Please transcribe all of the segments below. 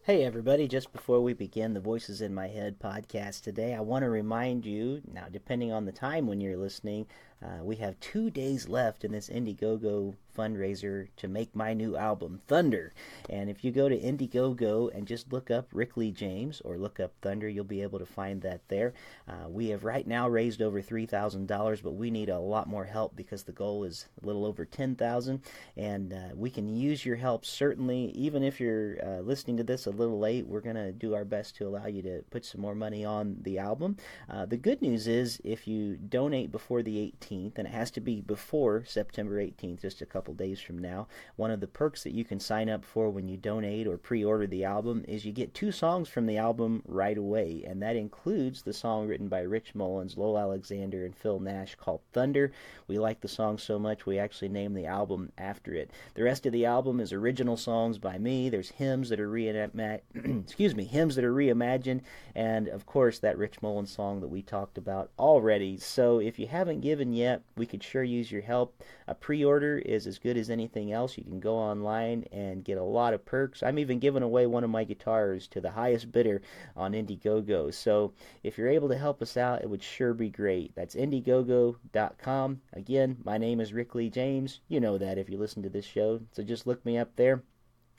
Hey everybody, just before we begin the Voices in My Head podcast today, I want to remind you, now depending on the time when you're listening, we have 2 days left in this Indiegogo fundraiser to make my new album, Thunder. And if you go to Indiegogo and just look up Rick Lee James or look up Thunder, you'll be able to find that there. We have right now raised over $3,000, but we need a lot more help because the goal is a little over $10,000. And we can use your help, certainly. Even if you're listening to this a little late, we're going to do our best to allow you to put some more money on the album. The good news is if you donate before the 18th, and it has to be before September 18th, just a couple days from now, one of the perks that you can sign up for when you donate or pre-order the album is you get 2 songs from the album right away, and that includes the song written by Rich Mullins, Lowell Alexander, and Phil Nash called Thunder. We like the song so much we actually named the album after it. The rest of the album is original songs by me. There's hymns that are reimagined, and of course that Rich Mullins song that we talked about already. So if you haven't given yet, we could sure use your help. A pre-order is as good as anything else. You can go online and get a lot of perks. I'm even giving away one of my guitars to the highest bidder on Indiegogo. So if you're able to help us out, it would sure be great. That's Indiegogo.com. Again, my name is Rick Lee James. You know that if you listen to this show, so just look me up there.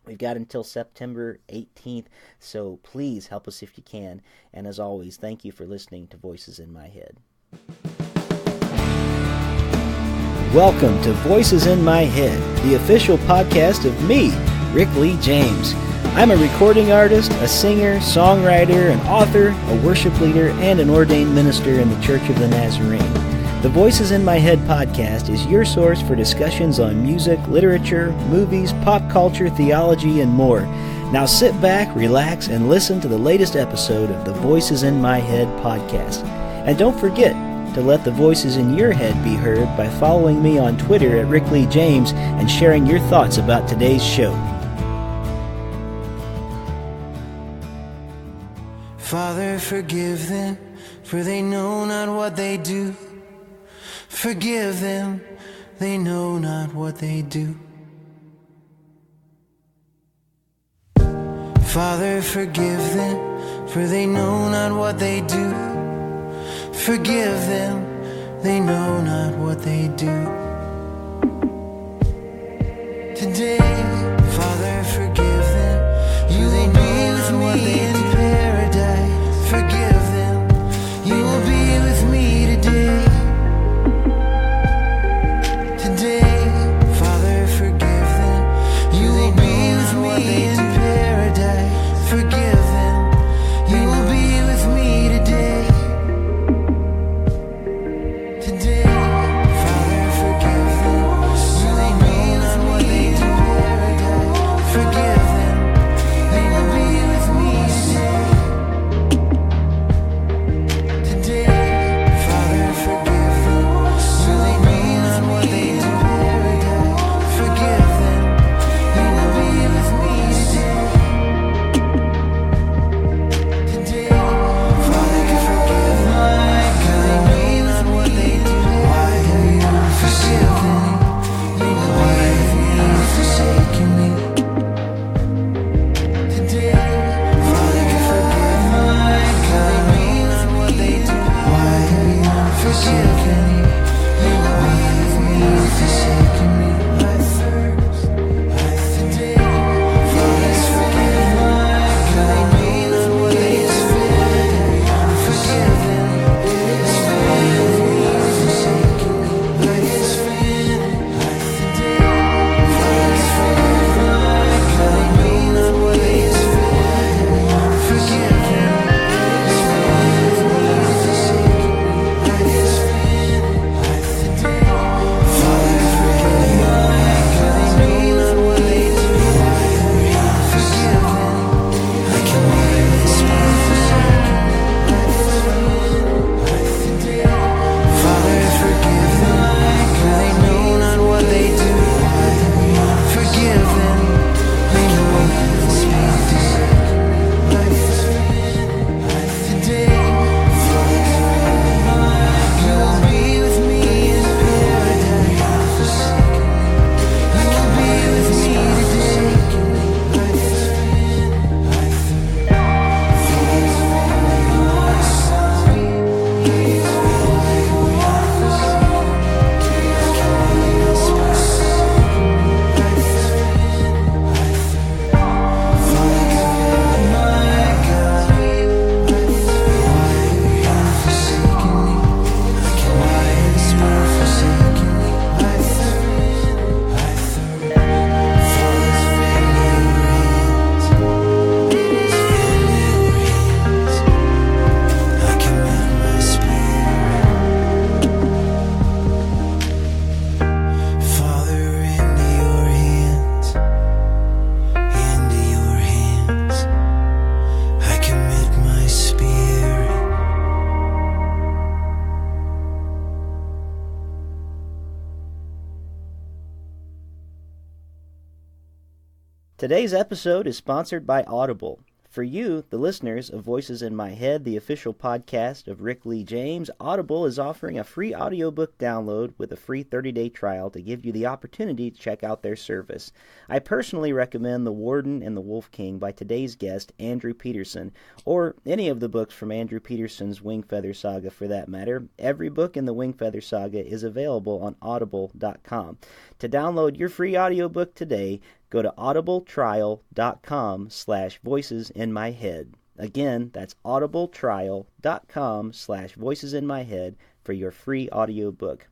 We've got until September 18th, so please help us if you can. And as always, thank you for listening to Voices in My Head. Welcome to Voices in My Head, the official podcast of me, Rick Lee James. I'm a recording artist, a singer, songwriter, an author, a worship leader, and an ordained minister in the Church of the Nazarene. The Voices in My Head podcast is your source for discussions on music, literature, movies, pop culture, theology, and more. Now sit back, relax, and listen to the latest episode of the Voices in My Head podcast. And don't forget to let the voices in your head be heard by following me on Twitter at Rick Lee James and sharing your thoughts about today's show. Father, forgive them, for they know not what they do. Forgive them, they know not what they do. Father, forgive them, for they know not what they do. Forgive them, they know not what they do. Today, Father, forgive them, you will be with me in paradise. Forgive them, you will be with me today. Today, Father, forgive them, you will be with me in paradise. Forgive them, you will be with me today. Today, Father, forgive them, you will be with me in paradise. Forgive them, they will be with me today. Today, Father, forgive them. Today's episode is sponsored by Audible. For you, the listeners of Voices in My Head, the official podcast of Rick Lee James, Audible is offering a free audiobook download with a free 30-day trial to give you the opportunity to check out their service. I personally recommend The Warden and the Wolf King by today's guest, Andrew Peterson, or any of the books from Andrew Peterson's Wingfeather Saga for that matter. Every book in the Wingfeather Saga is available on audible.com. To download your free audiobook today, go to audibletrial.com/voicesinmyhead. Again, that's audibletrial.com/voicesinmyhead for your free audiobook.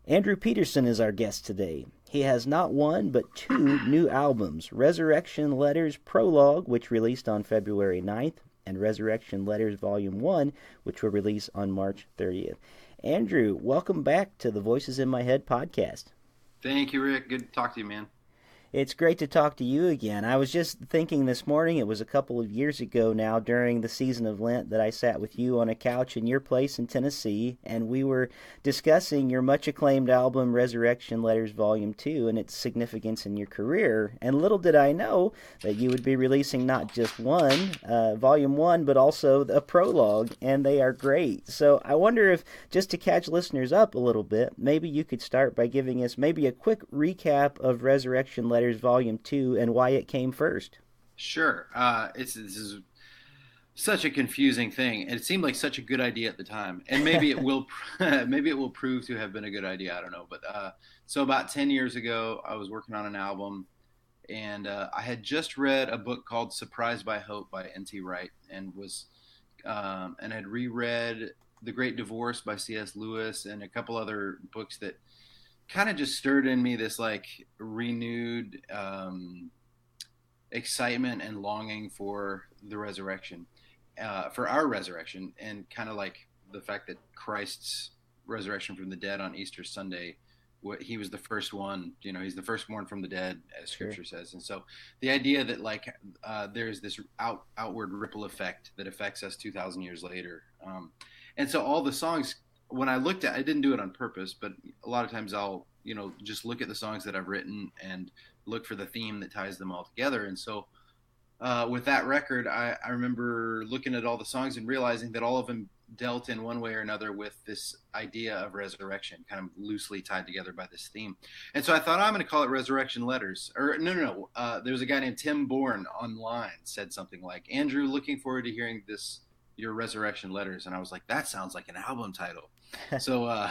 Andrew Peterson is our guest today. He has not one, but two new albums, Resurrection Letters Prologue, which released on February 9th, and Resurrection Letters Volume 1, which will release on March 30th. Andrew, welcome back to the Voices in My Head podcast. Thank you, Rick. Good to talk to you, man. It's great to talk to you again. I was just thinking this morning, it was a couple of years ago now during the season of Lent that I sat with you on a couch in your place in Tennessee, and we were discussing your much-acclaimed album Resurrection Letters Volume 2 and its significance in your career. And little did I know that you would be releasing not just Volume 1, but also a prologue, and they are great. So I wonder if, just to catch listeners up a little bit, maybe you could start by giving us maybe a quick recap of Resurrection Letters Volume 2 and why it came first. Sure. This is such a confusing thing. It seemed like such a good idea at the time, and maybe it will maybe it will prove to have been a good idea. I don't know. But so about 10 years ago, I was working on an album, and I had just read a book called Surprised by Hope by N.T. Wright, and had reread The Great Divorce by C.S. Lewis and a couple other books that kind of just stirred in me this like renewed excitement and longing for the resurrection, for our resurrection, and kind of like the fact that Christ's resurrection from the dead on Easter Sunday, he was the first one, he's the firstborn from the dead, as Scripture says. And so the idea that like there's this outward ripple effect that affects us 2,000 years later. And so all the songs, when I looked at, I didn't do it on purpose, but a lot of times I'll, just look at the songs that I've written and look for the theme that ties them all together. And so with that record, I remember looking at all the songs and realizing that all of them dealt in one way or another with this idea of resurrection, kind of loosely tied together by this theme. And so I thought, I'm going to call it Resurrection Letters. Or no. There was a guy named Tim Bourne online said something like, Andrew, looking forward to hearing your Resurrection Letters. And I was like, that sounds like an album title. So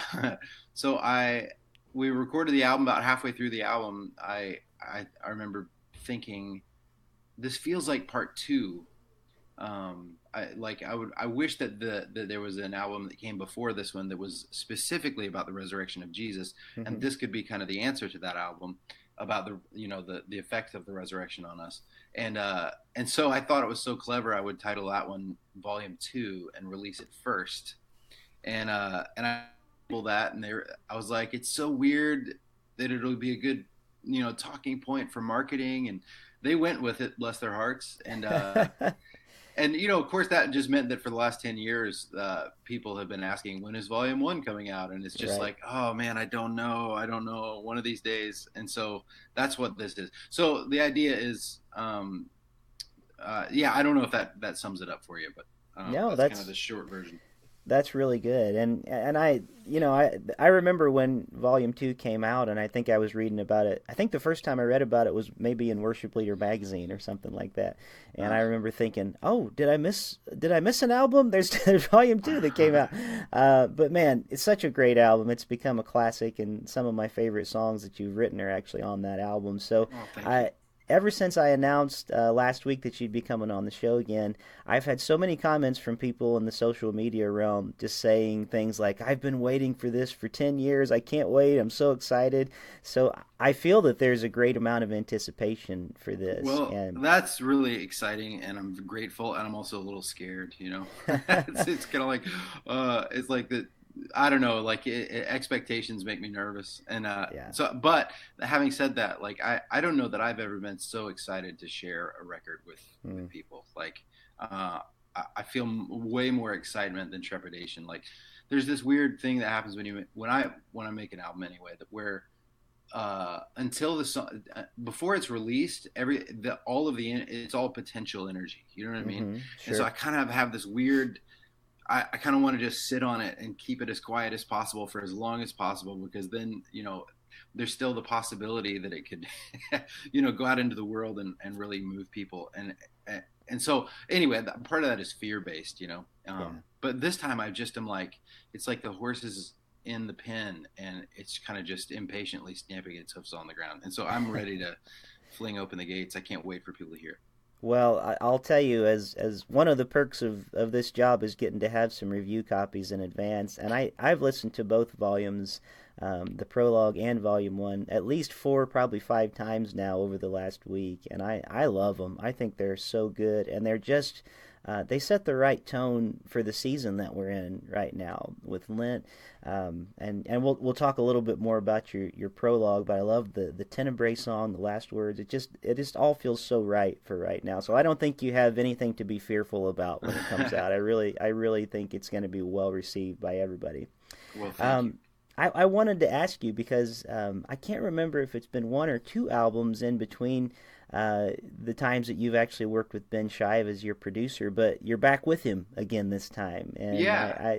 we recorded the album. About halfway through the album, I remember thinking, this feels like part two. I wish that there was an album that came before this one that was specifically about the resurrection of Jesus, mm-hmm. and this could be kind of the answer to that album about the effect of the resurrection on us. And so I thought it was so clever I would title that one Volume 2 and release it first. And I that, and I was like, it's so weird that it'll be a good talking point for marketing, and they went with it, bless their hearts. And and of course that just meant that for the last 10 years people have been asking, when is Volume 1 coming out? And it's just like, oh man, I don't know, one of these days. And so that's what this is. So the idea is I don't know if that sums it up for you, but no, that's kind of the short version. That's really good. And I remember when Volume 2 came out, and I think I was reading about it. I think the first time I read about it was maybe in Worship Leader magazine or something like that. And I remember thinking, oh, did I miss an album? There's Volume 2 that came out. But man, it's such a great album. It's become a classic, and some of my favorite songs that you've written are actually on that album. So ever since I announced last week that you'd be coming on the show again, I've had so many comments from people in the social media realm just saying things like, I've been waiting for this for 10 years. I can't wait. I'm so excited. So I feel that there's a great amount of anticipation for this. Well, that's really exciting, and I'm grateful, and I'm also a little scared, it's kind of like, it's like the, I don't know, like expectations make me nervous. And so, but having said that, like, I don't know that I've ever been so excited to share a record with people. Like, I feel way more excitement than trepidation. Like, there's this weird thing that happens when I make an album anyway, that where until the song, before it's released, it's all potential energy. You know what I mean? Sure. And so I kind of have this weird. I kind of want to just sit on it and keep it as quiet as possible for as long as possible, because then, there's still the possibility that it could, go out into the world and really move people. And so anyway, part of that is fear based, but this time I just am like, it's like the horse is in the pen and it's kind of just impatiently stamping its hoofs on the ground. And so I'm ready to fling open the gates. I can't wait for people to hear it. Well, I'll tell you, as one of the perks of this job is getting to have some review copies in advance, and I've listened to both volumes, the prologue and volume 1, at least 4, probably 5 times now over the last week, and I love them. I think they're so good, and they're just they set the right tone for the season that we're in right now with Lent, and we'll talk a little bit more about your prologue. But I love the Tenebrae song, the last words. It just all feels so right for right now. So I don't think you have anything to be fearful about when it comes out. I really think it's going to be well received by everybody. Well, thank you. I wanted to ask you because I can't remember if it's been 1 or 2 albums in between the times that you've actually worked with Ben Shive as your producer, but you're back with him again this time. And yeah.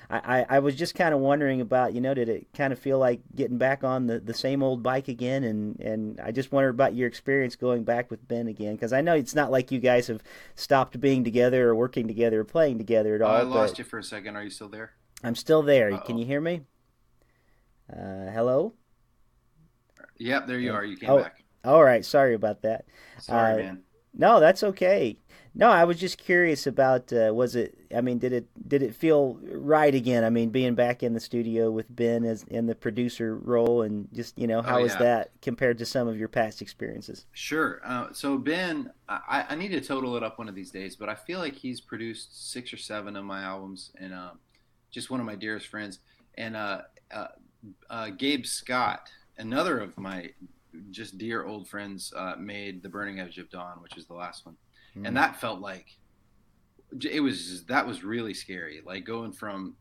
I was just kind of wondering about, did it kind of feel like getting back on the same old bike again? And I just wondered about your experience going back with Ben again, because I know it's not like you guys have stopped being together or working together or playing together at all. I lost you for a second. Are you still there? I'm still there. Uh-oh. Can you hear me? Hello? Yep, there you are. You came back. All right. Sorry about that. Sorry, man. No, that's okay. No, I was just curious about, did it feel right again? I mean, being back in the studio with Ben as in the producer role, and just, how is that compared to some of your past experiences? Sure. So Ben, I need to total it up one of these days, but I feel like he's produced 6 or 7 of my albums, and just one of my dearest friends. And Gabe Scott, another of my just dear old friends, made The Burning Edge of Dawn, which is the last one. And that felt like that was really scary. Like going from,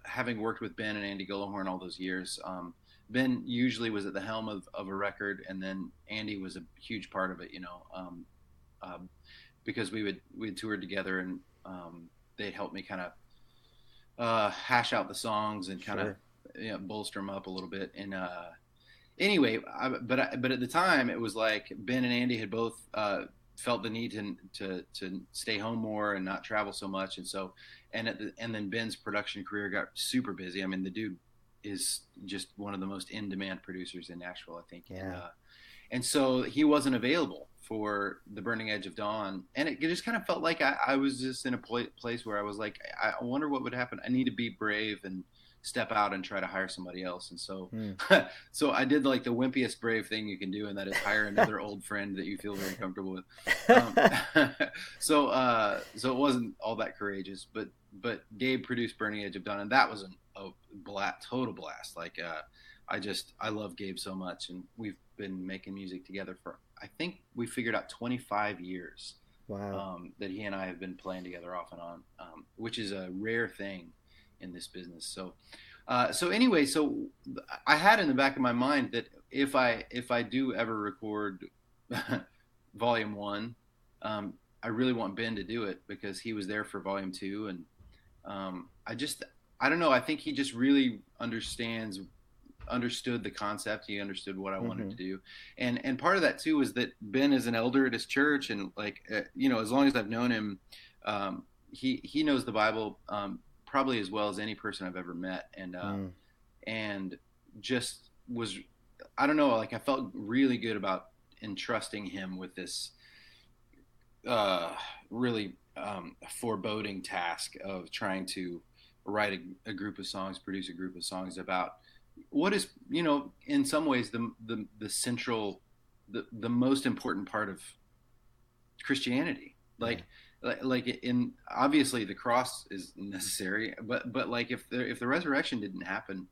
having worked with Ben and Andy Gillahorn all those years, Ben usually was at the helm of a record, and then Andy was a huge part of it, because we'd toured together, and they'd help me kind of hash out the songs and kind of bolster them up a little bit. And anyway, but at the time it was like Ben and Andy had both felt the need to stay home more and not travel so much, and then Ben's production career got super busy. I mean, the dude is just one of the most in-demand producers in Nashville, I think. Yeah. And so he wasn't available for The Burning Edge of Dawn, and it just kind of felt like I was just in a place where I was like, I wonder what would happen. I need to be brave and step out and try to hire somebody else. And so so I did like the wimpiest brave thing you can do, and that is hire another old friend that you feel very comfortable with. So it wasn't all that courageous, but Gabe produced Burning Edge of Dawn, and that was a total blast. Like I love Gabe so much, and we've been making music together for, I think we figured out 25 years. Wow. That he and I have been playing together off and on, which is a rare thing in this business. So anyway, so I had in the back of my mind that if I do ever record volume 1, I really want Ben to do it, because he was there for volume 2. And I don't know. I think he just really understood the concept. He understood what I wanted to do. And part of that too is that Ben is an elder at his church. And like, as long as I've known him, he knows the Bible, probably as well as any person I've ever met. And just was, I don't know, like I felt really good about entrusting him with this, really, foreboding task of trying to write a group of songs, produce a group of songs about what is, in some ways the central, the most important part of Christianity. Like in, obviously the cross is necessary, but like if the resurrection didn't happen,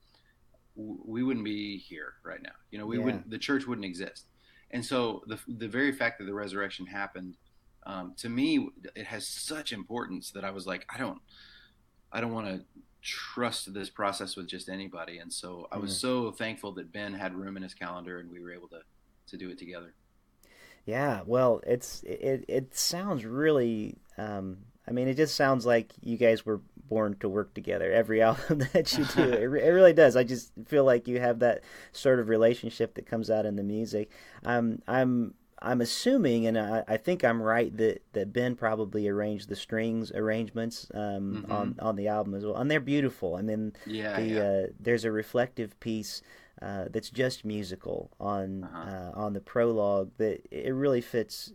we wouldn't be here right now. Wouldn't, the church wouldn't exist. And so the very fact that the resurrection happened, to me, it has such importance that I was like, I don't want to trust this process with just anybody. And so I was Mm. so thankful that Ben had room in his calendar and we were able to do it together. Yeah, well, it sounds really. I mean, it just sounds like you guys were born to work together. Every album that you do, it really does. I just feel like you have that sort of relationship that comes out in the music. I'm assuming, and I think I'm right that Ben probably arranged the strings arrangements Hmm. on the album as well, and they're beautiful. I mean, Yeah, yeah. there's a reflective piece that's just musical Uh-huh. on the prologue that it really fits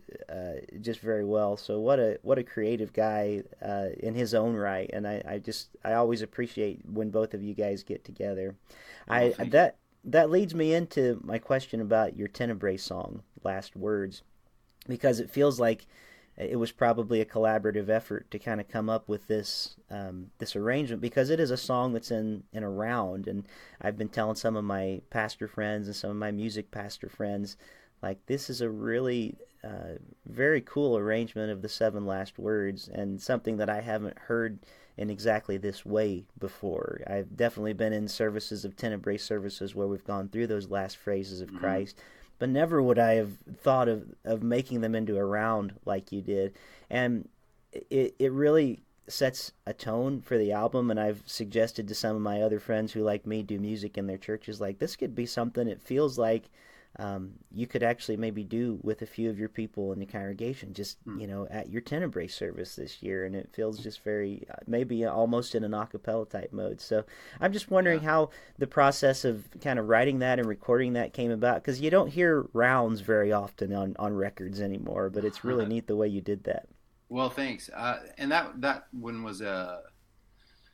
just very well. So what a creative guy in his own right, and I always appreciate when both of you guys get together. Well, I thank you. that leads me into my question about your Tenebrae song, Last Words, because it feels like it was probably a collaborative effort to kind of come up with this arrangement, because it is a song that's in a round. And I've been telling some of my pastor friends and some of my music pastor friends, like, this is a really very cool arrangement of the seven last words, and something that I haven't heard in exactly this way before. I've definitely been in services of Tenebrae services where we've gone through those last phrases of Hmm. Christ, but never would I have thought of making them into a round like you did. And it really sets a tone for the album. And I've suggested to some of my other friends who, like me, do music in their churches, like, this could be something, it feels like you could actually maybe do with a few of your people in the congregation, just at your Tenebrae service this year. And it feels just very maybe almost in an a cappella type mode. So I'm just wondering Yeah. how the process of kind of writing that and recording that came about, because you don't hear rounds very often on records anymore. But it's really neat the way you did that. Well, thanks. And that one was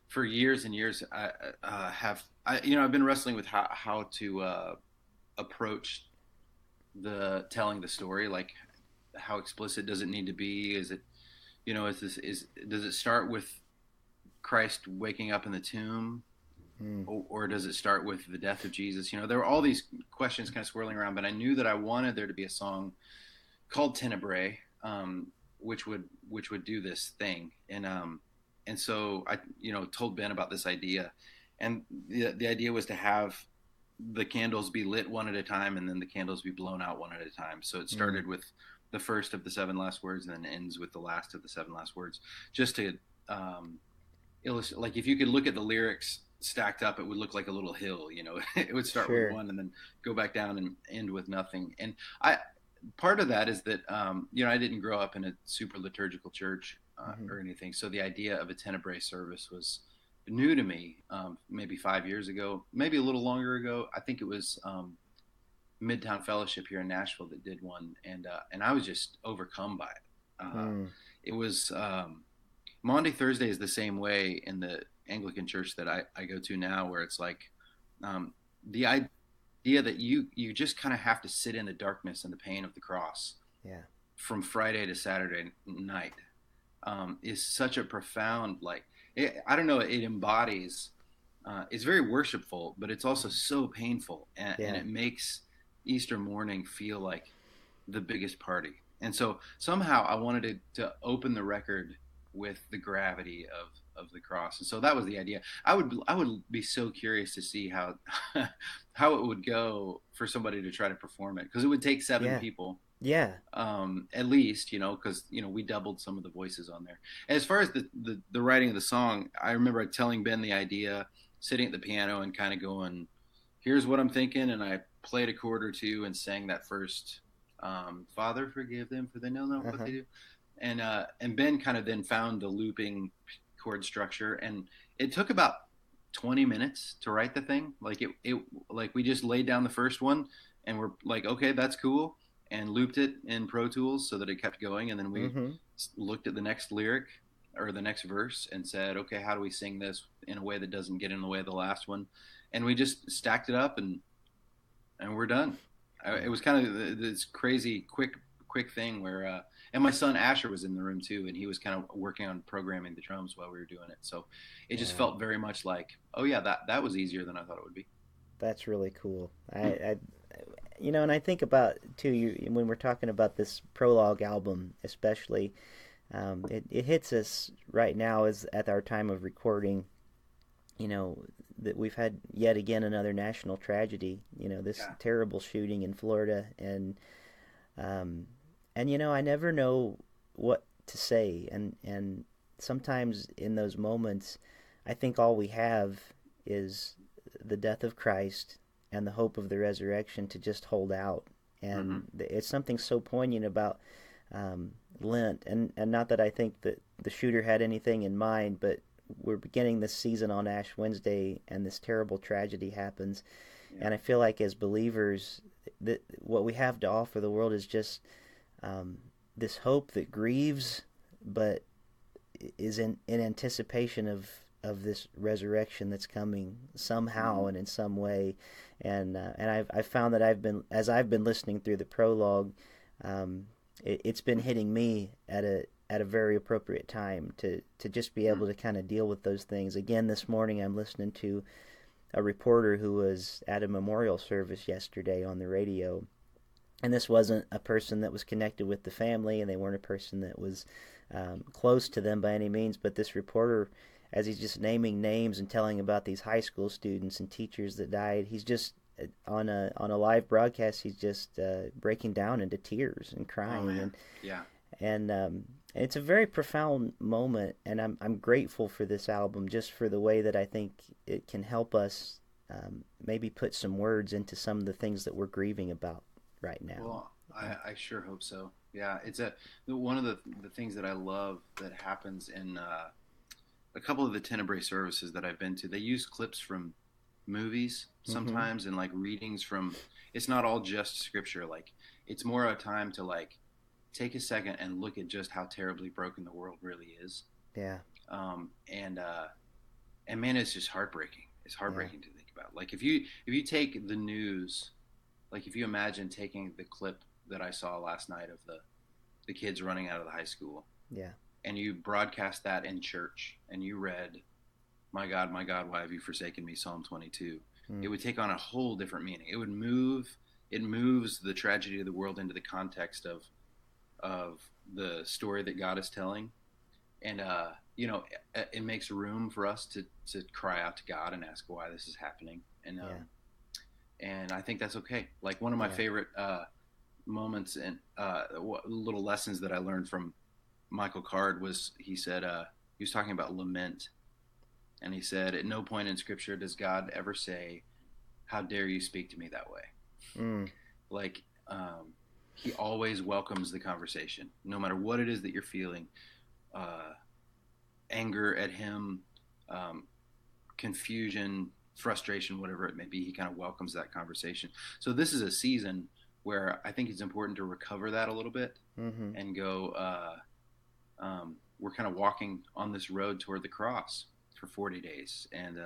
for years and years. I've been wrestling with how to approach the telling the story. Like, how explicit does it need to be? Is it, is does it start with Christ waking up in the tomb, Mm. or does it start with the death of Jesus? There were all these questions kind of swirling around, but I knew that I wanted there to be a song called Tenebrae, which would do this thing. And so I told Ben about this idea, and the idea was to have the candles be lit one at a time, and then the candles be blown out one at a time. So it Mm. started with the first of the seven last words, and then ends with the last of the seven last words, just to illustrate. Like, if you could look at the lyrics stacked up, it would look like a little hill. It would start with Sure. one and then go back down and end with nothing. And I part of that is that I didn't grow up in a super liturgical church Hmm. or anything, so the idea of a Tenebrae service was new to me. Maybe 5 years ago, maybe a little longer ago. I think it was Midtown Fellowship here in Nashville that did one, and I was just overcome by it. Mm. It was Maundy Thursday is the same way in the Anglican church that I go to now, where it's like the idea that you just kind of have to sit in the darkness and the pain of the cross Yeah. from Friday to Saturday night is such a profound, I don't know, it embodies. It's very worshipful, but it's also so painful, and Yeah. it makes Easter morning feel like the biggest party. And so somehow I wanted to open the record with the gravity of the cross. And so that was the idea. I would be so curious to see how how it would go for somebody to try to perform it, because it would take seven Yeah. people Yeah. at least, because we doubled some of the voices on there. As far as the writing of the song, I remember telling Ben the idea, sitting at the piano and kind of going, here's what I'm thinking. And I played a chord or two and sang that first, Father, forgive them, for they know not what Uh-huh. they do. And Ben kind of then found the looping chord structure, and it took about 20 minutes to write the thing. Like we just laid down the first one, and we're like, okay, that's cool, and looped it in Pro Tools so that it kept going. And then we Mm-hmm. looked at the next lyric or the next verse and said, okay, how do we sing this in a way that doesn't get in the way of the last one? And we just stacked it up, and we're done. It Yeah. was kind of this crazy quick thing where and my son Asher was in the room too, and he was kind of working on programming the drums while we were doing it. So it just Yeah. felt very much like, oh yeah, that was easier than I thought it would be. That's really cool. Hmm. And I think about too, you when we're talking about this Prologue album, especially, it hits us right now as at our time of recording. you know, that we've had yet again another national tragedy. This Yeah. terrible shooting in Florida, um, and I never know what to say, and sometimes in those moments, I think all we have is the death of Christ and the hope of the resurrection to just hold out. Hmm. And it's something so poignant about Lent, and not that I think that the shooter had anything in mind, but we're beginning this season on Ash Wednesday, and this terrible tragedy happens, Yeah. and I feel like as believers, that what we have to offer the world is just um, this hope that grieves, but is in anticipation of this resurrection that's coming somehow Hmm. and in some way, and I've found that I've been listening through the prologue, um, it's been hitting me at a very appropriate time to just be able to kind of deal with those things. Again, this morning I'm listening to a reporter who was at a memorial service yesterday on the radio, and this wasn't a person that was connected with the family, and they weren't a person that was close to them by any means. But this reporter, as he's just naming names and telling about these high school students and teachers that died, he's just on a live broadcast. He's just breaking down into tears and Oh crying, man. Yeah. and it's a very profound moment. And I'm grateful for this album just for the way that I think it can help us maybe put some words into some of the things that we're grieving about right now. Well, I sure hope so. Yeah, it's one of the things that I love that happens in a couple of the Tenebrae services that I've been to. They use clips from movies Mm-hmm. sometimes and like readings from. It's not all just scripture. Like it's more a time to like take a second and look at just how terribly broken the world really is. Yeah. Um, and uh, and man, it's just heartbreaking. It's Yeah. heartbreaking to think about. Like if you take the news, like if you imagine taking the clip that I saw last night of the kids running out of the high school, Yeah. and you broadcast that in church, and you read, my God, why have you forsaken me?" Psalm 22. Mm. It would take on a whole different meaning. It would move. It moves the tragedy of the world into the context of the story that God is telling, and it makes room for us to cry out to God and ask why this is happening, Yeah. and I think that's okay. Like one of my Yeah. favorite moments and little lessons that I learned from Michael Card was he said he was talking about lament, and he said at no point in Scripture does God ever say, "How dare you speak to me that way?" Mm. Like he always welcomes the conversation, no matter what it is that you're feeling. Uh, Anger at him, um, confusion, frustration, whatever it may be, he kind of welcomes that conversation. So this is a season where I think it's important to recover that a little bit Mm-hmm. and go. We're kind of walking on this road toward the cross for 40 days, and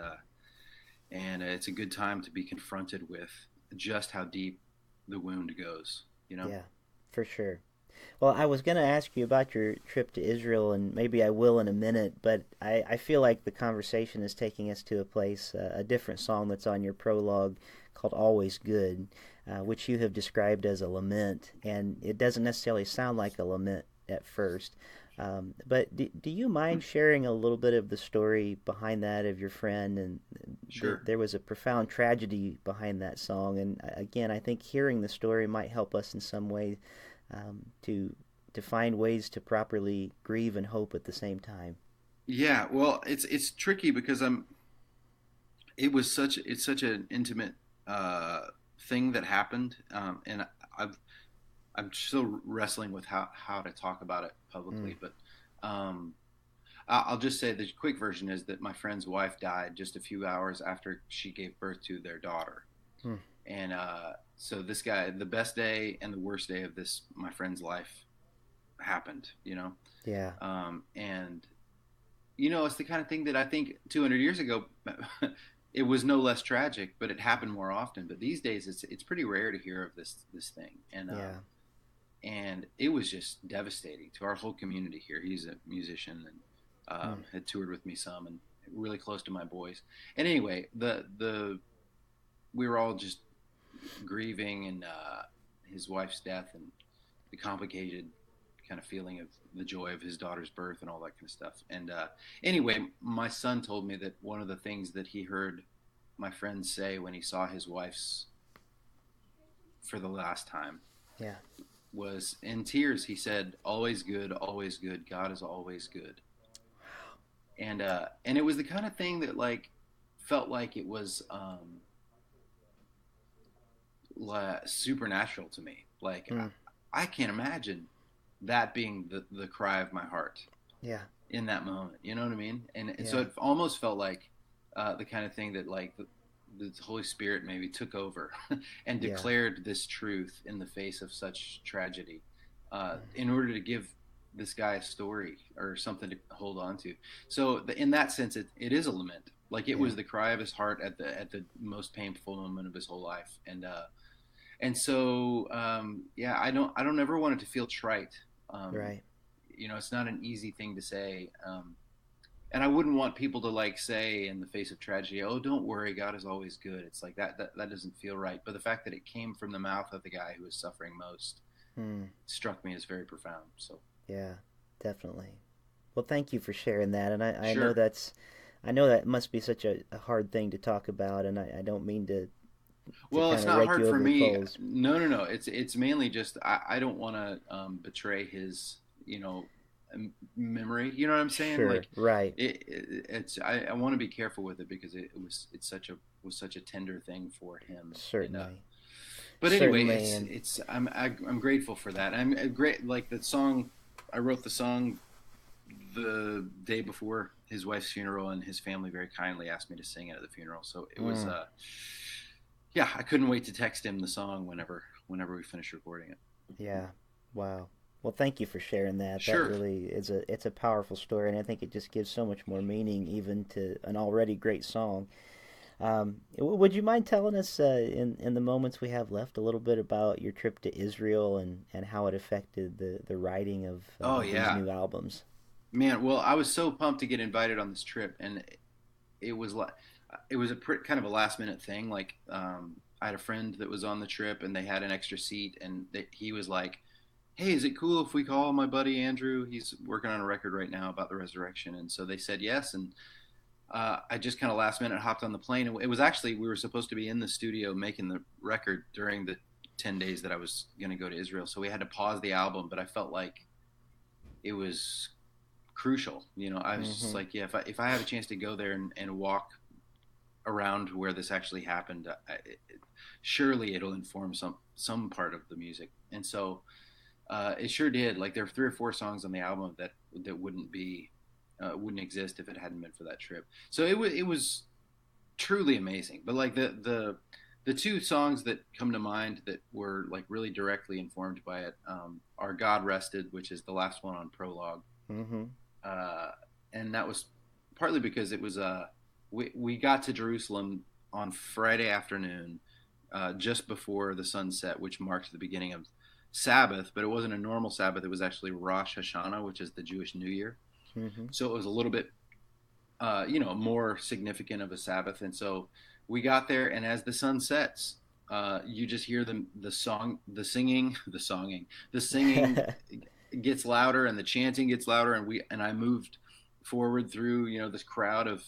it's a good time to be confronted with just how deep the wound goes. You know. Yeah. For sure. Well, I was going to ask you about your trip to Israel, and maybe I will in a minute, but I feel like the conversation is taking us to a place, a different song that's on your prologue called Always Good, which you have described as a lament, and it doesn't necessarily sound like a lament at first. But do you mind sharing a little bit of the story behind that of your friend? And Sure. there was a profound tragedy behind that song, and again, I think hearing the story might help us in some way to find ways to properly grieve and hope at the same time. Yeah. Well, it's tricky because it's such an intimate uh, thing that happened, and I've I'm still wrestling with how to talk about it Mm. publicly. But um, I'll just say the quick version is that my friend's wife died just a few hours after she gave birth to their daughter, Mm. and so this guy, the best day and the worst day of this my friend's life happened. Yeah. And it's the kind of thing that I think 200 years ago it was no less tragic, but it happened more often. But these days, it's pretty rare to hear of this thing, Yeah. and it was just devastating to our whole community here. He's a musician and Mm. had toured with me some, and really close to my boys. And anyway, the we were all just grieving and his wife's death and the complicated kind of feeling of the joy of his daughter's birth and all that kind of stuff. And anyway, my son told me that one of the things that he heard my friend say when he saw his wife's for the last time, Yeah. was in tears. He said, always good, God is always good. And it was the kind of thing that like felt like it was supernatural to me. Like I can't imagine that being the cry of my heart. Yeah. In that moment, you know what I mean? And Yeah. so it almost felt like the kind of thing that like the Holy Spirit maybe took over and declared this truth in the face of such tragedy, in order to give this guy a story or something to hold on to. So in that sense, it is a lament. Like it was the cry of his heart at the most painful moment of his whole life. And so I don't ever want it to feel trite. Right. You know, it's not an easy thing to say. And I wouldn't want people to like say in the face of tragedy, oh, don't worry, God is always good. It's like that doesn't feel right. But the fact that it came from the mouth of the guy who was suffering most struck me as very profound. So yeah, definitely. Well, thank you for sharing that. And I Sure. know that must be such a hard thing to talk about, and I don't mean to well, it's kinda not rake hard you for over the me. coals. No. It's mainly just I don't want to betray his, memory. You know what I'm saying? Sure, Like right. it's I want to be careful with it because was such a tender thing for him. Certainly. And, but anyway, Certainly, and it's I'm grateful for that. I'm great. Like the song, I wrote the song the day before his wife's funeral, and his family very kindly asked me to sing it at the funeral. So it was I couldn't wait to text him the song whenever we finished recording it. yeah. Wow. Well, thank you for sharing that. Sure. That really it's a powerful story, and I think it just gives so much more meaning even to an already great song. Would you mind telling us in the moments we have left a little bit about your trip to Israel and how it affected the writing of these new albums? Man, well, I was so pumped to get invited on this trip, and it was kind of a last minute thing. Like I had a friend that was on the trip, and they had an extra seat, and he was like, hey, is it cool if we call my buddy Andrew? He's working on a record right now about the resurrection. And so they said yes. And I just kind of last minute hopped on the plane. And it was actually, we were supposed to be in the studio making the record during the 10 days that I was going to go to Israel. So we had to pause the album, but I felt like it was crucial. I was just like, yeah, if I have a chance to go there and walk around where this actually happened, surely it'll inform some part of the music. And so it sure did. Like there are 3 or 4 songs on the album that wouldn't exist if it hadn't been for that trip. So it was truly amazing. But like the 2 songs that come to mind that were like really directly informed by it are God Rested, which is the last one on Prologue. And that was partly because it was we got to Jerusalem on Friday afternoon, just before the sunset, which marked the beginning of Sabbath, but it wasn't a normal Sabbath. It was actually Rosh Hashanah, which is the Jewish New Year. So it was a little bit, more significant of a Sabbath. And so we got there, and as the sun sets, you just hear the singing gets louder, and the chanting gets louder, and I moved forward through, this crowd of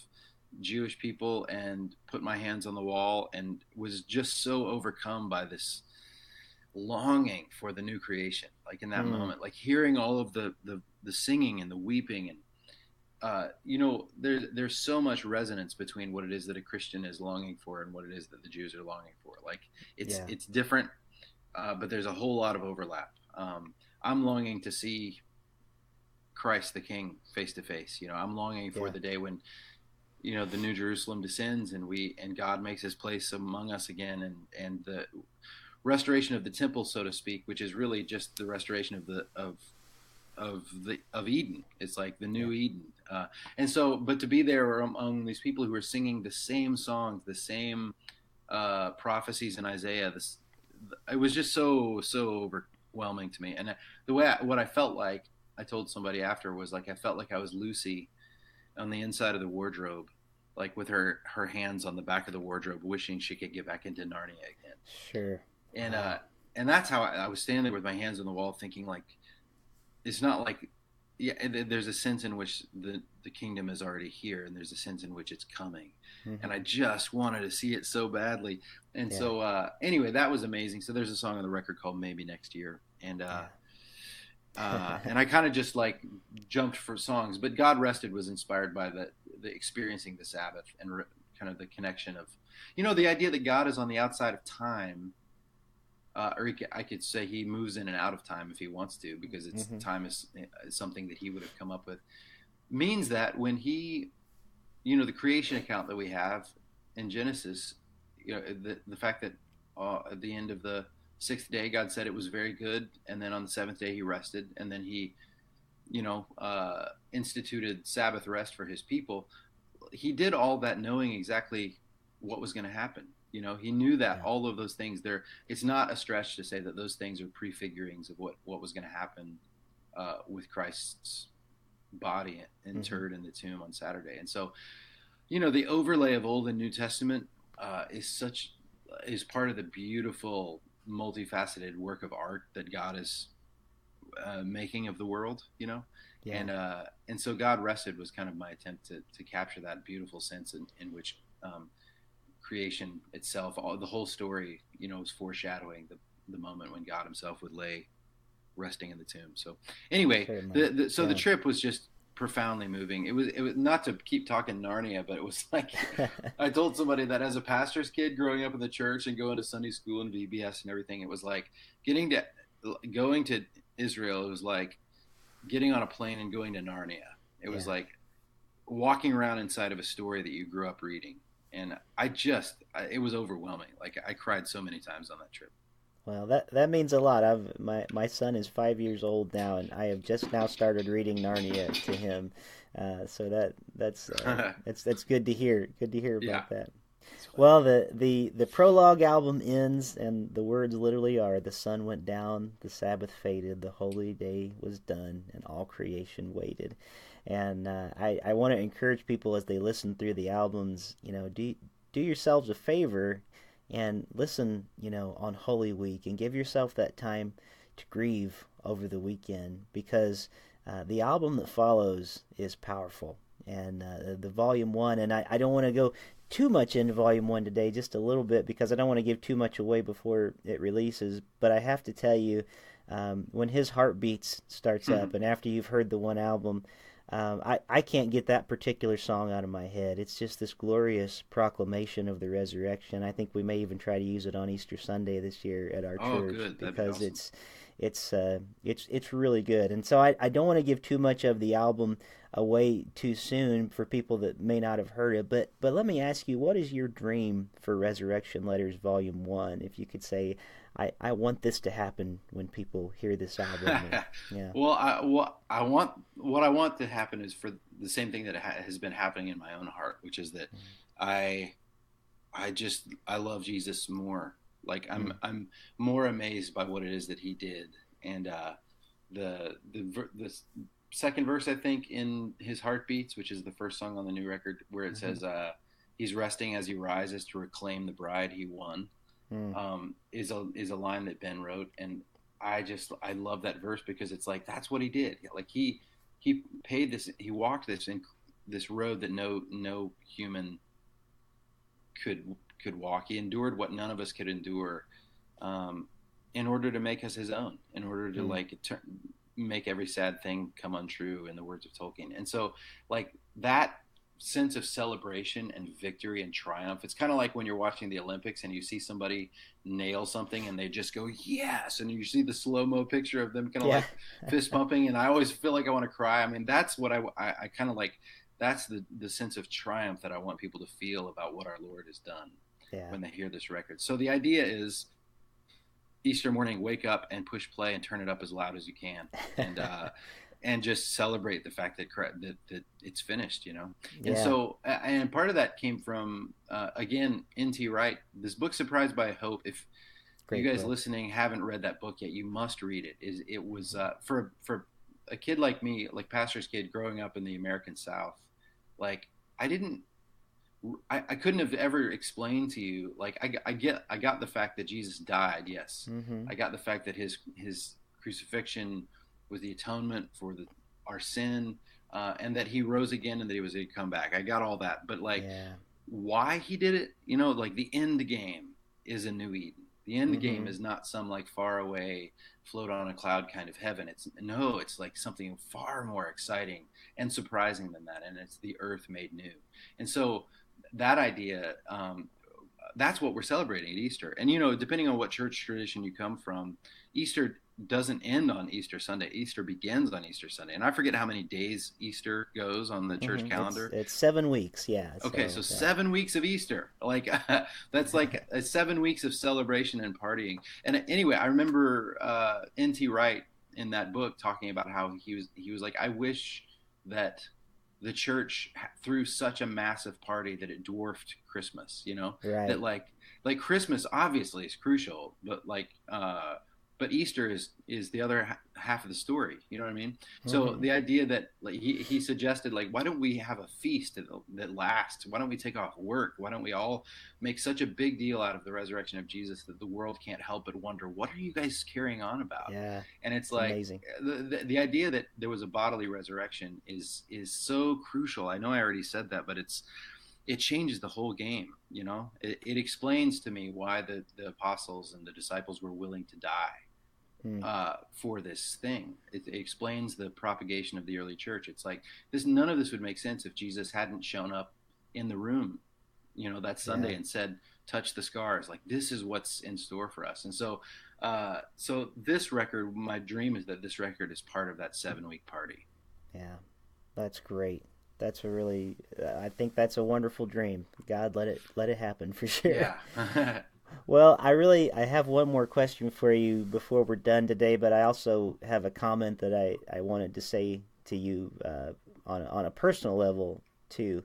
Jewish people and put my hands on the wall and was just so overcome by this longing for the new creation, like in that moment, like hearing all of the singing and the weeping, and there's so much resonance between what it is that a Christian is longing for and what it is that the Jews are longing for. Like it's different, but there's a whole lot of overlap. I'm longing to see Christ the King face to face. I'm longing for the day when the New Jerusalem descends and God makes his place among us again, and the restoration of the temple, so to speak, which is really just the restoration of Eden. It's like the new Eden. And so, but to be there among these people who are singing the same songs, the same prophecies in Isaiah, it was just so overwhelming to me. And what I felt like, I told somebody after, was like I felt like I was Lucy on the inside of the wardrobe, like with her hands on the back of the wardrobe, wishing she could get back into Narnia again. Sure. And that's how I was standing there with my hands on the wall, thinking like, it's not like, yeah, there's a sense in which the kingdom is already here, and there's a sense in which it's coming, and I just wanted to see it so badly. And so anyway, that was amazing. So there's a song on the record called Maybe Next Year, and and I kind of just like jumped for songs, but God Rested was inspired by the experiencing the Sabbath and kind of the connection of, the idea that God is on the outside of time. I could say he moves in and out of time if he wants to, because time is something that he would have come up with. Means that when he, the creation account that we have in Genesis, the fact that at the end of the sixth day, God said it was very good, and then on the seventh day he rested, and then he, instituted Sabbath rest for his people. He did all that knowing exactly what was going to happen. He knew that all of those things there, it's not a stretch to say that those things are prefigurings of what was going to happen with Christ's body interred in the tomb on Saturday. And so, the overlay of Old and New Testament is part of the beautiful, multifaceted work of art that God is making of the world, and so God Rested was kind of my attempt to capture that beautiful sense in which creation itself, the whole story, was foreshadowing the moment when God himself would lay resting in the tomb. So anyway, the trip was just profoundly moving. It was not to keep talking Narnia, but it was like, I told somebody that as a pastor's kid growing up in the church and going to Sunday school and VBS and everything, it was like going to Israel. It was like getting on a plane and going to Narnia. It was like walking around inside of a story that you grew up reading. And it was overwhelming. Like, I cried so many times on that trip. Well, that means a lot. My son is 5 years old now, and I have just now started reading Narnia to him. So that's good to hear. Good to hear about that. Well, the Prologue album ends, and the words literally are: "The sun went down, the Sabbath faded, the holy day was done, and all creation waited." And I want to encourage people as they listen through the albums, do yourselves a favor and listen, on Holy Week, and give yourself that time to grieve over the weekend, because the album that follows is powerful. And the Volume 1, and I don't want to go too much into Volume 1 today, just a little bit, because I don't want to give too much away before it releases, but I have to tell you, when His Heartbeats starts up, and after you've heard the one album, I can't get that particular song out of my head. It's just this glorious proclamation of the resurrection. I think we may even try to use it on Easter Sunday this year at our church, good. because be awesome. it's really good. And so I don't want to give too much of the album away too soon for people that may not have heard it. But let me ask you, what is your dream for Resurrection Letters Volume 1? If you could say, I want this to happen when people hear this album. Well, what I want to happen is for the same thing that has been happening in my own heart, which is that I love Jesus more. Like, I'm more amazed by what it is that he did. And the second verse, I think, in His Heartbeats, which is the first song on the new record, where it says he's resting as he rises to reclaim the bride he won. Is a line that Ben wrote, and I love that verse, because it's like, that's what he did. Like, he paid this, he walked this road that no human could walk. He endured what none of us could endure, in order to make us his own, in order to make every sad thing come untrue, in the words of Tolkien. And so, like, that sense of celebration and victory and triumph, it's kind of like when you're watching the Olympics and you see somebody nail something and they just go, yes, and you see the slow-mo picture of them kind of like fist pumping, and I always feel like I want to cry. I mean, that's what I kind of like. That's the sense of triumph that I want people to feel about what our Lord has done when they hear this record. So the idea is, Easter morning, wake up and push play and turn it up as loud as you can, and just celebrate the fact that it's finished, And so, and part of that came from, again, N.T. Wright, this book, Surprised by Hope. If you guys listening haven't read that book yet, you must read it. It was for a kid like me, like pastor's kid growing up in the American South, like, I couldn't have ever explained to you, like, I got the fact that Jesus died. Yes. I got the fact that his crucifixion was the atonement for our sin, and that he rose again and that he was going to come back. I got all that, but like Yeah. why he did it, like the end game is a new Eden. The end game Mm-hmm. is not some like far away, float on a cloud kind of heaven. It's like something far more exciting and surprising than that, and it's the earth made new. And so that idea, that's what we're celebrating at Easter. And depending on what church tradition you come from, Easter doesn't end on Easter Sunday. Easter begins on Easter Sunday. And I forget how many days Easter goes on the church calendar. It's 7 weeks, yeah. Okay, so 7 weeks of Easter. Like that's like 7 weeks of celebration and partying. And anyway, I remember N.T. Wright in that book talking about how he was like, I wish that the church threw such a massive party that it dwarfed Christmas, Right. that like Christmas obviously is crucial, but but Easter is the other half of the story. You know what I mean? Mm-hmm. So the idea that like he suggested, like, why don't we have a feast that lasts? Why don't we take off work? Why don't we all make such a big deal out of the resurrection of Jesus that the world can't help but wonder, what are you guys carrying on about? Yeah. And it's like amazing. The idea that there was a bodily resurrection is so crucial. I know I already said that, but it changes the whole game. It explains to me why the apostles and the disciples were willing to die for this thing. It explains the propagation of the early church. It's like none of this would make sense if Jesus hadn't shown up in the room, that Sunday and said, touch the scars. Like, this is what's in store for us. And so this record, my dream is that this record is part of that 7-week party. Yeah, that's great. That's I think that's a wonderful dream. God, let it happen for sure. Yeah. Well, I have one more question for you before we're done today, but I also have a comment that I wanted to say to you on a personal level too.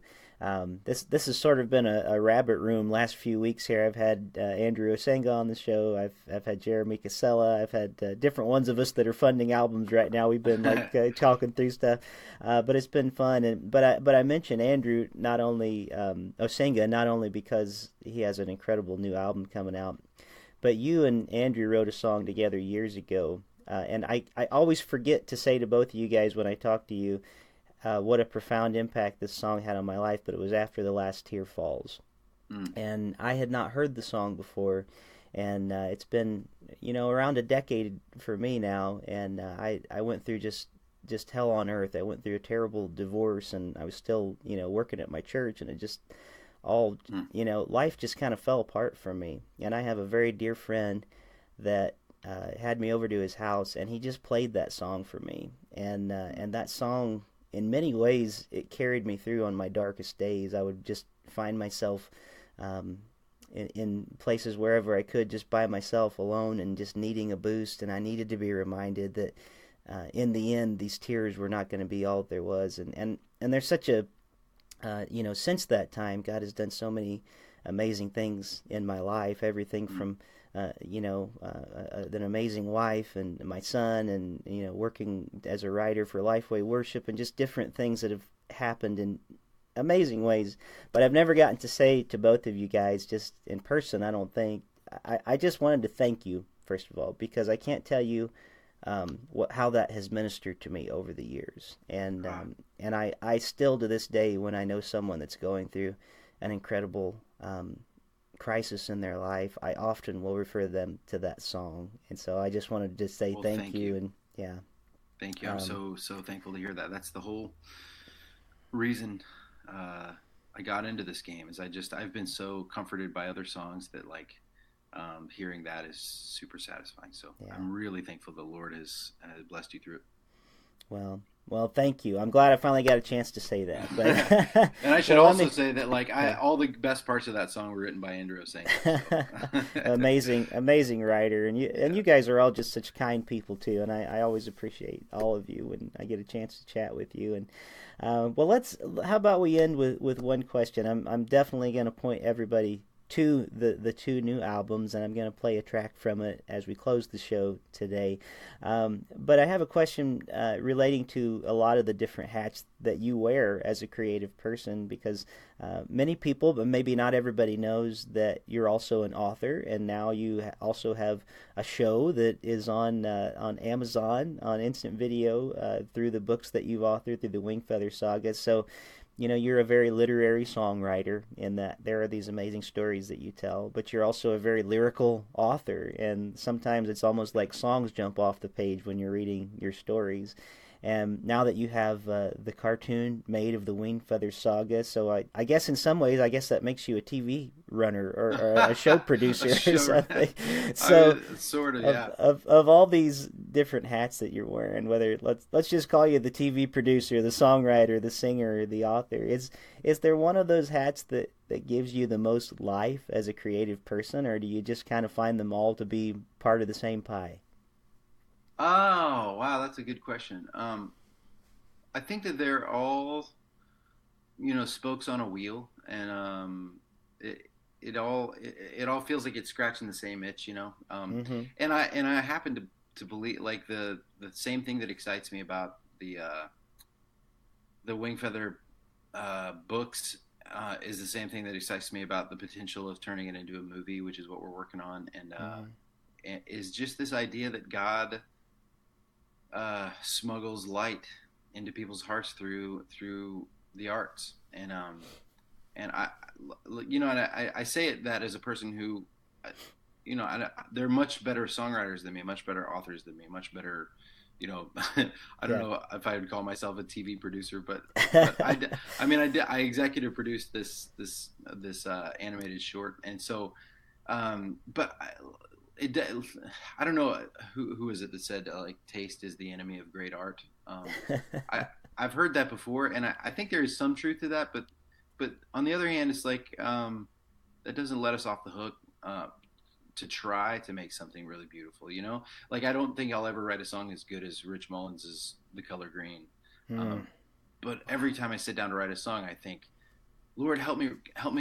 This has sort of been a rabbit room last few weeks here. I've had Andrew Osenga on the show. I've had Jeremy Casella. I've had different ones of us that are funding albums right now. We've been like talking through stuff, but it's been fun. But I mentioned Andrew, not only Osenga, not only because he has an incredible new album coming out, but you and Andrew wrote a song together years ago, and I always forget to say to both of you guys when I talk to you, what a profound impact this song had on my life, but it was After the Last Tear Falls. And I had not heard the song before, and it's been, around a decade for me now, and I went through just hell on earth. I went through a terrible divorce, and I was still, working at my church, and it just all, life just kind of fell apart for me. And I have a very dear friend that had me over to his house, and he just played that song for me, and that song, in many ways, it carried me through on my darkest days. I would just find myself in places wherever I could, just by myself, alone, and just needing a boost. And I needed to be reminded that in the end, these tears were not going to be all that there was. And there's such a, since that time, God has done so many amazing things in my life. Everything from an amazing wife and my son, and working as a writer for Lifeway Worship, and just different things that have happened in amazing ways. But I've never gotten to say to both of you guys, just in person, I don't think. I just wanted to thank you, first of all, because I can't tell you how that has ministered to me over the years. And I still, to this day, when I know someone that's going through an incredible crisis in their life, I often will refer them to that song. And so I just wanted to say thank you. And yeah, thank you. I'm so thankful to hear that. That's the whole reason I got into this game, is I've been so comforted by other songs that hearing that is super satisfying. So yeah. I'm really thankful the Lord has blessed you through it. Well, thank you. I'm glad I finally got a chance to say that. But and I should also say that all the best parts of that song were written by Andrew Osenga. So. amazing writer, and you guys are all just such kind people too. And I always appreciate all of you when I get a chance to chat with you. And how about we end with one question? I'm definitely going to point everybody to the two new albums, and I'm going to play a track from it as we close the show today. But I have a question relating to a lot of the different hats that you wear as a creative person, because many people, but maybe not everybody, knows that you're also an author, and now you also have a show that is on Amazon on instant video through the books that you've authored through the Wingfeather Saga. So you're a very literary songwriter in that there are these amazing stories that you tell, but you're also a very lyrical author, and sometimes it's almost like songs jump off the page when you're reading your stories. And now that you have the cartoon made of the Wingfeather Saga, so I guess in some ways, I guess that makes you a TV runner or a show producer or something. So, I mean, sort of, yeah. Of all these different hats that you're wearing, whether let's just call you the TV producer, the songwriter, the singer, the author, is there one of those hats that gives you the most life as a creative person, or do you just kind of find them all to be part of the same pie? Oh, wow, that's a good question. I think that they're all, spokes on a wheel, and it all feels like it's scratching the same itch, Mm-hmm. And I happen to believe, like, the same thing that excites me about the Wingfeather books is the same thing that excites me about the potential of turning it into a movie, which is what we're working on, and is just this idea that God smuggles light into people's hearts through the arts, and I say it that as a person who, they're much better songwriters than me, much better authors than me, much better, I don't know if I would call myself a TV producer, but I executive produced this animated short, and so, but. I don't know who is it that said like taste is the enemy of great art. I've heard that before, and I think there is some truth to that. But on the other hand, it's like that doesn't let us off the hook to try to make something really beautiful. Like I don't think I'll ever write a song as good as Rich Mullins' "The Color Green." But every time I sit down to write a song, I think, Lord, help me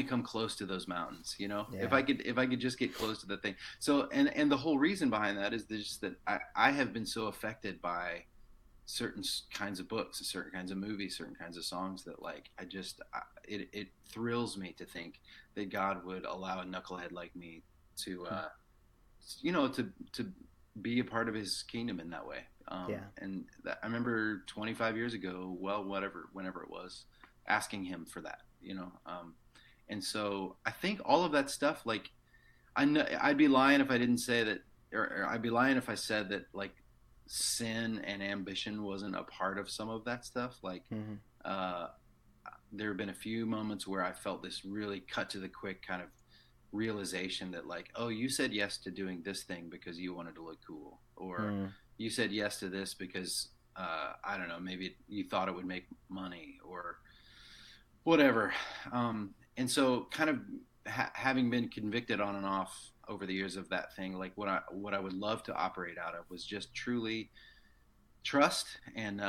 come close to those mountains. Yeah. If I could just get close to the thing. So, and the whole reason behind that is just that I have been so affected by certain kinds of books, certain kinds of movies, certain kinds of songs that like, it thrills me to think that God would allow a knucklehead like me to, to be a part of his kingdom in that way. And I remember 25 years ago, whenever it was, asking him for that. And so I think all of that stuff, like, I know I'd be lying if I didn't say that, or I'd be lying if I said that like sin and ambition wasn't a part of some of that stuff. Like, there have been a few moments where I felt this really cut to the quick kind of realization that like, oh, you said yes to doing this thing because you wanted to look cool, or you said yes to this because I don't know, maybe you thought it would make money or whatever. And so kind of having been convicted on and off over the years of that thing, like what I would love to operate out of was just truly trust and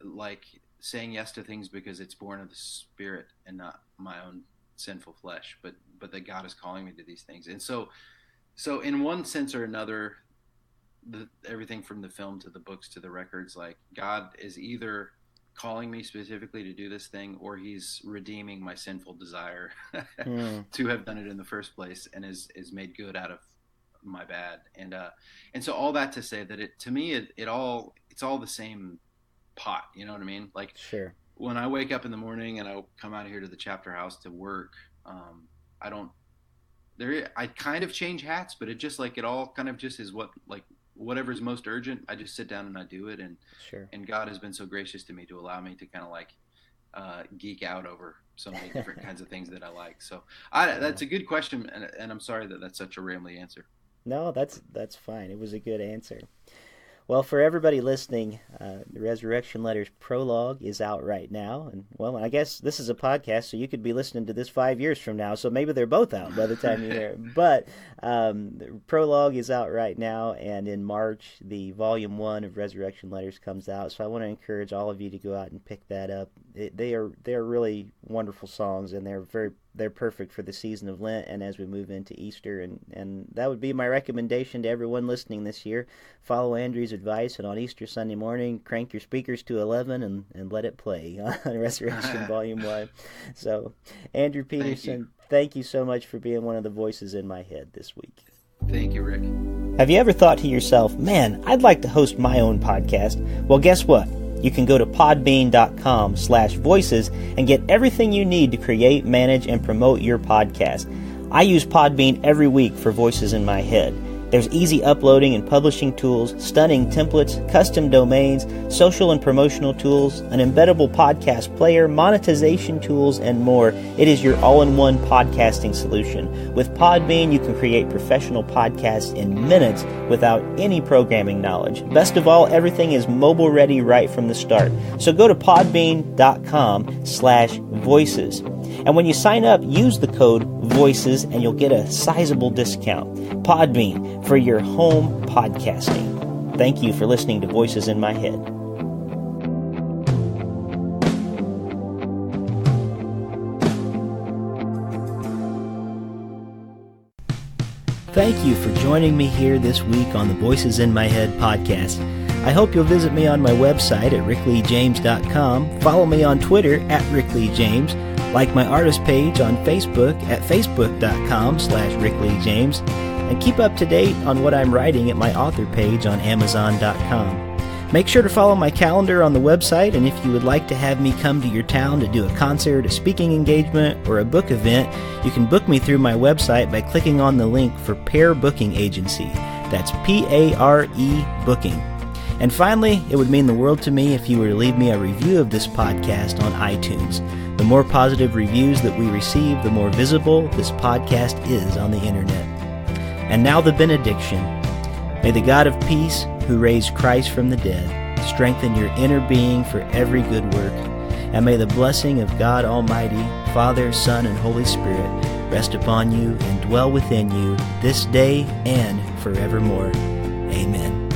like saying yes to things because it's born of the Spirit and not my own sinful flesh, but that God is calling me to these things. And so in one sense or another, everything from the film to the books to the records, like God is either calling me specifically to do this thing, or he's redeeming my sinful desire to have done it in the first place, and is made good out of my bad. And so all that to say that to me it's all the same pot. You know what I mean? Like, sure. When I wake up in the morning and I come out here to the chapter house to work, I kind of change hats, but it just like it all kind of just is whatever's most urgent. I just sit down and I do it, and sure. And God has been so gracious to me to allow me to kind of like geek out over so many different kinds of things that I like. So that's a good question, and I'm sorry that that's such a rambly answer. No, that's fine. It was a good answer. Well, for everybody listening, the Resurrection Letters Prologue is out right now. And, well, I guess this is a podcast, so you could be listening to this 5 years from now, so maybe they're both out by the time you're there. But the Prologue is out right now, and in March, the Volume 1 of Resurrection Letters comes out. So I want to encourage all of you to go out and pick that up. They are really wonderful songs, and they're very they're perfect for the season of Lent and as we move into Easter. And that would be my recommendation to everyone listening this year. Follow Andrew's advice, and on Easter Sunday morning, crank your speakers to 11 and let it play on Resurrection Volume 1. So, Andrew Peterson, thank you so much for being one of the voices in my head this week. Thank you, Rick. Have you ever thought to yourself, man, I'd like to host my own podcast? Well, guess what? You can go to podbean.com/voices and get everything you need to create, manage, and promote your podcast. I use Podbean every week for Voices in My Head. There's easy uploading and publishing tools, stunning templates, custom domains, social and promotional tools, an embeddable podcast player, monetization tools, and more. It is your all-in-one podcasting solution. With Podbean, you can create professional podcasts in minutes without any programming knowledge. Best of all, everything is mobile-ready right from the start. So go to podbean.com/voices. And when you sign up, use the code VOICES and you'll get a sizable discount. Podbean, for your home podcasting. Thank you for listening to Voices in My Head. Thank you for joining me here this week on the Voices in My Head podcast. I hope you'll visit me on my website at rickleejames.com, follow me on Twitter at rickleejames, like my artist page on Facebook at facebook.com/rickleejames, and keep up to date on what I'm writing at my author page on amazon.com. Make sure to follow my calendar on the website, and if you would like to have me come to your town to do a concert, a speaking engagement, or a book event, you can book me through my website by clicking on the link for Pair Booking Agency. That's Pare Booking. And finally, it would mean the world to me if you were to leave me a review of this podcast on iTunes. The more positive reviews that we receive, the more visible this podcast is on the internet. And now the benediction. May the God of peace, who raised Christ from the dead, strengthen your inner being for every good work. And may the blessing of God Almighty, Father, Son, and Holy Spirit rest upon you and dwell within you this day and forevermore. Amen.